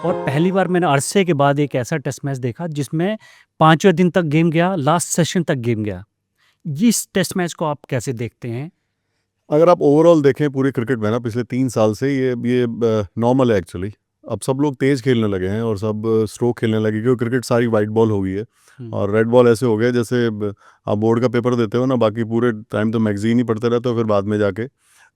और पहली बार मैंने अरसे के बाद एक ऐसा टेस्ट मैच देखा जिसमें 5वें दिन तक गेम गया, लास्ट सेशन तक गेम गया। इस टेस्ट मैच को आप कैसे देखते हैं? अगर आप ओवरऑल देखें पूरे क्रिकेट में ना पिछले 3 साल से ये नॉर्मल है एक्चुअली। अब सब लोग तेज खेलने लगे हैं और सब स्ट्रोक खेलने लगे क्योंकि क्रिकेट सारी वाइट बॉल हो गई है हुँ, और रेड बॉल ऐसे हो गया जैसे आप बोर्ड का पेपर देते हो ना, बाकी पूरे टाइम तो मैगजीन ही पढ़ते रहते हो, फिर बाद में जाके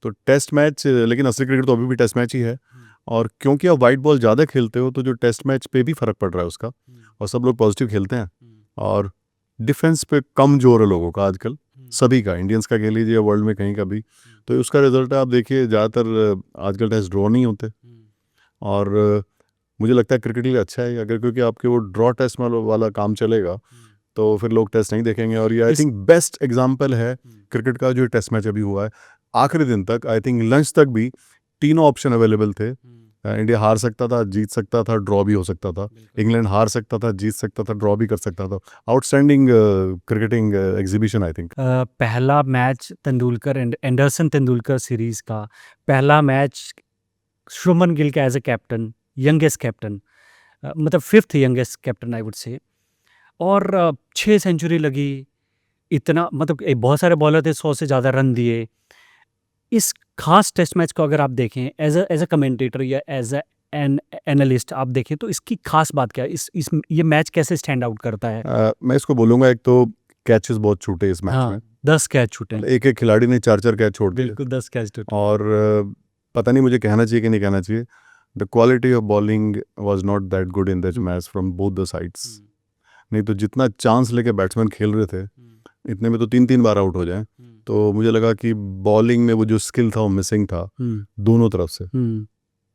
तो टेस्ट मैच, लेकिन असली क्रिकेट तो अभी भी टेस्ट मैच ही है। हुँ, और क्योंकि आप वाइट बॉल ज़्यादा खेलते हो तो जो टेस्ट मैच पे भी फ़र्क पड़ रहा है उसका, हुँ, और सब लोग पॉजिटिव खेलते हैं। हुँ, और डिफेंस पे कम जोर है लोगों का आजकल, हुँ, सभी का, इंडियंस का कह लीजिए, वर्ल्ड में कहीं का भी। हुँ, तो उसका रिजल्ट है, आप देखिए ज़्यादातर आजकल टेस्ट ड्रॉ नहीं होते। हुँ, और मुझे लगता है क्रिकेट के लिए अच्छा है अगर, क्योंकि आपके वो ड्रॉ टेस्ट वाला काम चलेगा हुँ। तो फिर लोग टेस्ट नहीं देखेंगे। और ये आई इस थिंक बेस्ट एग्जांपल है हुँ, क्रिकेट का, जो टेस्ट मैच अभी हुआ है। आखिरी दिन तक, आई थिंक लंच तक भी तीनों ऑप्शन अवेलेबल थे। हुँ, इंडिया हार सकता था, जीत सकता था, ड्रॉ भी हो सकता था। बिल्कुल। इंग्लैंड हार सकता था, जीत सकता था, ड्रॉ भी कर सकता था। Outstanding cricketing exhibition I think. पहला मैच एंडरसन तेंदुलकर सीरीज़ का पहला मैच शुभमन गिल का as a captain, youngest captain, मतलब 5th youngest captain I would say. और 6 सेंचुरी लगी, इतना मतलब बहुत सारे बॉलर थे, 100 से ज़्यादा रन दिए। इस खास टेस्ट मैच को अगर आप देखें एज़ अ कमेंटेटर या एज़ अ एन एनालिस्ट आप देखें तो इसकी खास बात क्या है? इस ये मैच कैसे स्टैंड आउट करता है? मैं इसको बोलूँगा, एक तो कैचेस बहुत छूटे इस मैच में। हाँ, 10 कैच छूटे हैं। मतलब एक एक खिलाड़ी ने 4 4 कैच छोड़ दिए। बिल्कुल 10 कैच छूटे हैं। और पता नहीं मुझे कहना चाहिए कि नहीं कहना चाहिए, the quality of bowling was not that good in that um, match from both the sides. Um, नहीं तो जितना चांस लेके बैट्समैन खेल रहे थे, हुँ, इतने में तो 3 3 बार आउट हो जाए। हुँ, तो मुझे लगा कि बॉलिंग में वो जो स्किल था वो मिसिंग था हुँ, दोनों तरफ से। हुँ,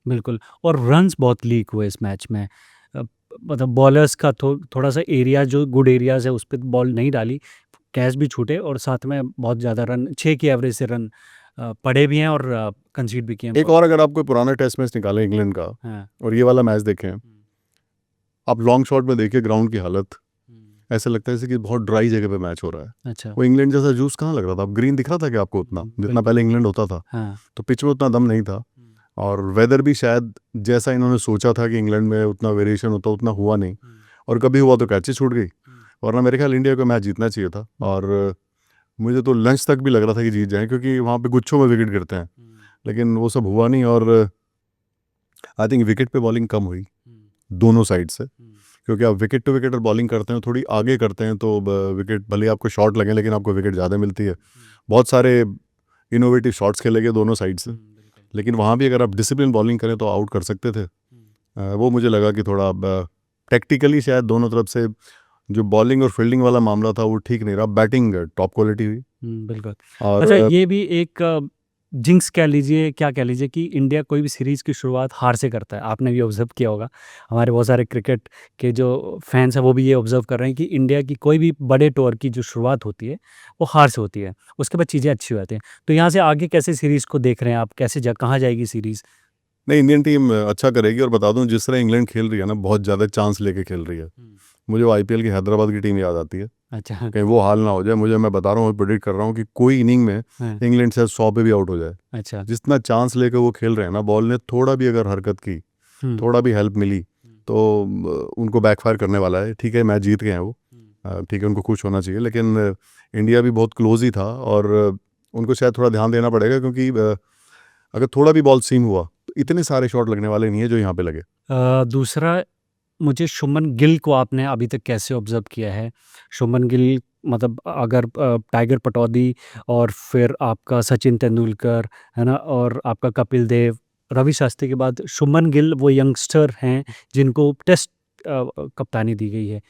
बिल्कुल। और रन्स बहुत लीक हुए इस मैच में। अ, मतलब बॉलर्स का थोड़ा-सा एरिया जो गुड एरियाज़ है उस पे बॉल नहीं डाली, कैच भी छूटे और साथ में बहुत ज़्यादा रन 6 की एवरेज से रन पड़े भी हैं और कंसीड भी किए हैं। एक और, अगर आप कोई पुराना टेस्ट मैच निकालें इंग्लैंड का हाँ। और ये वाला मैच देखें, हुँ, आप लॉन्ग शॉट में देखिए ग्राउंड की हालत, हुँ, ऐसा लगता है जैसे कि बहुत ड्राई जगह पे मैच हो रहा है। अच्छा। वो इंग्लैंड जैसा जूस कहाँ लग रहा था? अब ग्रीन दिख रहा था कि आपको उतना, जितना बिल्कुल। पहले इंग्लैंड होता था? हाँ। तो पिच में उतना दम नहीं था। हुँ, और वेदर भी शायद जैसा इन्होंने सोचा था कि इंग्लैंड में उतना वेरिएशन होता, उतना हुआ नहीं। हुँ, और कभी हुआ तो कैचेस छूट गई, हुँ, वरना मेरे ख्याल इंडिया को मैच जीतना चाहिए था। हुँ, और मुझे तो लंच तक भी लग रहा था कि जीत जाएं, क्योंकि वहाँ पे गुच्छों में विकेट गिरते हैं। हुँ, लेकिन वो सब हुआ नहीं। और आई थिंक विकेट पे बॉलिंग कम हुई हुँ, दोनों साइड से, हुँ, क्योंकि आप विकेट टू विकेट और बॉलिंग करते हैं, थोड़ी आगे करते हैं, तो विकेट भले ही आपको शॉट लगे लेकिन आपको विकेट ज़्यादा मिलती है। हुँ, बहुत सारे इनोवेटिव शॉट्स खेले गए दोनों साइड से। हुँ, बिल्कुल। लेकिन वहाँ भी अगर आप डिसिप्लिन बॉलिंग करें तो आउट कर सकते थे। हुँ, वो मुझे लगा कि थोड़ा टेक्टिकली शायद दोनों तरफ से जो बॉलिंग और फील्डिंग वाला मामला था वो ठीक नहीं रहा। बैटिंग टॉप क्वालिटी हुई। बिल्कुल। और अच्छा, ये भी एक जिंक्स कह लीजिए, क्या कह लीजिए कि इंडिया कोई भी सीरीज़ की शुरुआत हार से करता है। आपने भी ऑब्ज़र्व किया होगा। हमारे बहुत सारे क्रिकेट के जो फैन्स हैं वो भी ये ऑब्ज़र्व कर रहे हैं कि इंडिया की कोई भी बड़े टूर की जो शुरुआत होती है, वो हार से होती है। उसके बाद चीज़ें अच्छी हो जाती हैं। तो यहाँ से आगे कैसे सीरीज़ को देख रहे हैं आप? कैसे कहाँ जाएगी सीरीज़? नहीं, इंडियन टीम अच्छा करेगी। और बता दूं, जिस तरह इंग्लैंड खेल रही है ना, बहुत ज़्यादा चांस लेके खेल रही है। हुँ, मुझे वो आईपीएल की हैदराबाद की टीम याद आती है। अच्छा। कहीं वो हाल ना हो जाए। मुझे, मैं बता रहा हूँ, प्रेडिक्ट कर रहा हूँ कि कोई इनिंग में हाँ, इंग्लैंड शायद 100 पे भी आउट हो जाए। अच्छा। जितना चांस लेके वो खेल रहे हैं ना, बॉल ने थोड़ा भी अगर हरकत की, हुँ, थोड़ा भी हेल्प मिली, हुँ, तो उनको बैकफायर करने वाला है। ठीक है, मैच जीत गए हैं वो, हुँ, ठीक है, उनको खुश होना चाहिए। लेकिन इंडिया भी बहुत क्लोज ही था। और उनको शायद थोड़ा ध्यान देना पड़ेगा, क्योंकि अगर थोड़ा भी बॉल सीम हुआ तो इतने सारे शॉट लगने वाले नहीं है जो यहाँ पे लगे। दूसरा मुझे शुभमन गिल को आपने अभी तक कैसे ऑब्ज़र्व किया है? शुभमन गिल मतलब अगर टाइगर पटौदी और फिर आपका सचिन तेंदुलकर, है ना? और आपका कपिल देव, रवि शास्त्री के बाद शुभमन गिल वो यंगस्टर हैं जिनको टेस्ट कप्तानी दी गई है।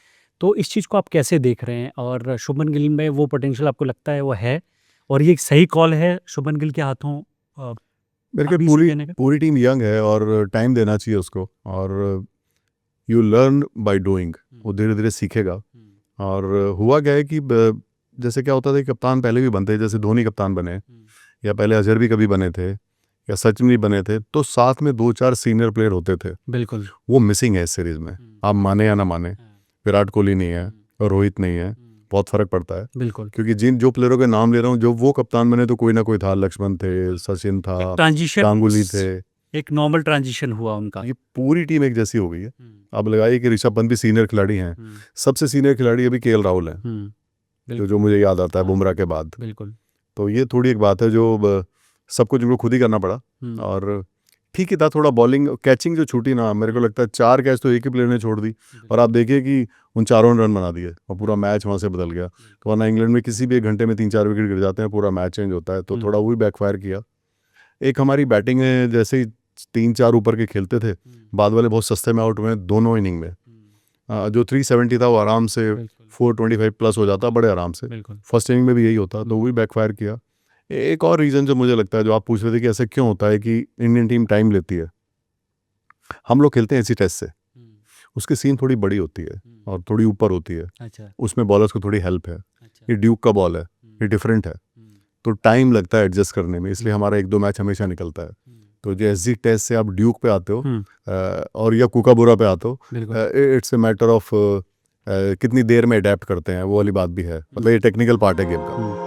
तो इस चीज़ को आप कैसे देख रहे हैं? और शुभमन गिल में वो पोटेंशियल आपको लगता है वो है? और ये एक सही कॉल है शुभमन गिल के हाथों अ, मेरे ख्याल अभी से पूरी देने का? पूरी टीम यंग है और टाइम देना चाहिए उसको। और यू लर्न बाय डूइंग, हुँ, वो धीरे धीरे सीखेगा। हुँ, और हुआ क्या है कि जैसे क्या होता था कि कप्तान पहले भी बनते, जैसे धोनी कप्तान बने, हुँ, या पहले अजहर भी कभी बने थे, या सचिन भी बने थे, तो साथ में 2 4 सीनियर प्लेयर होते थे। बिल्कुल। वो मिसिंग है इस सीरीज में, हुँ, आप माने या ना माने। हाँ, विराट कोहली नहीं है हुँ, और रोहित नहीं है, हुँ, बहुत फर्क पड़ता है। बिल्कुल। क्योंकि जिन जो प्लेयरों के नाम ले रहा हूँ, जो वो कप्तान बने तो कोई ना कोई था, लक्ष्मण थे, बिल्कुल। सचिन था, एक ट्रांज़िशन गांगुली स थे। एक नॉर्मल ट्रांजिशन हुआ उनका। ये पूरी टीम एक जैसी हो गई है। हम्म, अब लगाइए कि ऋषभ पंत भी सीनियर खिलाड़ी हैं, हम्म, सबसे सीनियर खिलाड़ी अभी केएल राहुल हैं, बिल्कुल, जो मुझे याद आता है बुमराह के बाद। बिल्कुल। तो ये थोड़ी एक बात है जो सब कुछ उनको खुद ही करना पड़ा। हम्म, और ठीक ही था, थोड़ा बॉलिंग कैचिंग जो छूटी ना, मेरे को लगता है 4 कैच तो एक ही प्लेयर ने छोड़ दी और आप देखिए कि उन चारों ने रन बना दिए और पूरा मैच वहाँ से बदल गया। तो वरना इंग्लैंड में किसी भी एक घंटे में 3-4 विकेट गिर जाते हैं, पूरा मैच चेंज होता है। तो थोड़ा वो भी बैकफायर किया। एक हमारी बैटिंग है, जैसे ही 3-4 ऊपर के खेलते थे, बाद वाले बहुत सस्ते में आउट हुए दोनों इनिंग में। जो 370 था वो आराम से 425 प्लस हो जाता बड़े आराम से। बिल्कुल। फर्स्ट इनिंग में भी यही होता, तो वो भी बैकफायर किया। एक और रीज़न जो मुझे लगता है, जो आप पूछ रहे थे कि ऐसे क्यों होता है कि इंडियन टीम टाइम लेती है, हम लोग खेलते हैं ऐसी टेस्ट से, उसकी सीन थोड़ी बड़ी होती है और थोड़ी ऊपर होती है, अच्छा, उसमें बॉलर्स को थोड़ी हेल्प है। अच्छा। ये ड्यूक का बॉल है, ये डिफरेंट है, तो टाइम लगता है एडजस्ट करने में, इसलिए हमारा 1-2 मैच हमेशा निकलता है। तो जो एसजी टेस्ट से आप ड्यूक पे आते हो और या कुकाबुरा पे आते हो, बिल्कुल। इट्स ए मैटर ऑफ कितनी देर में अडेप्ट करते हैं, वो वाली बात भी है। मतलब ये टेक्निकल पार्ट है गेम का।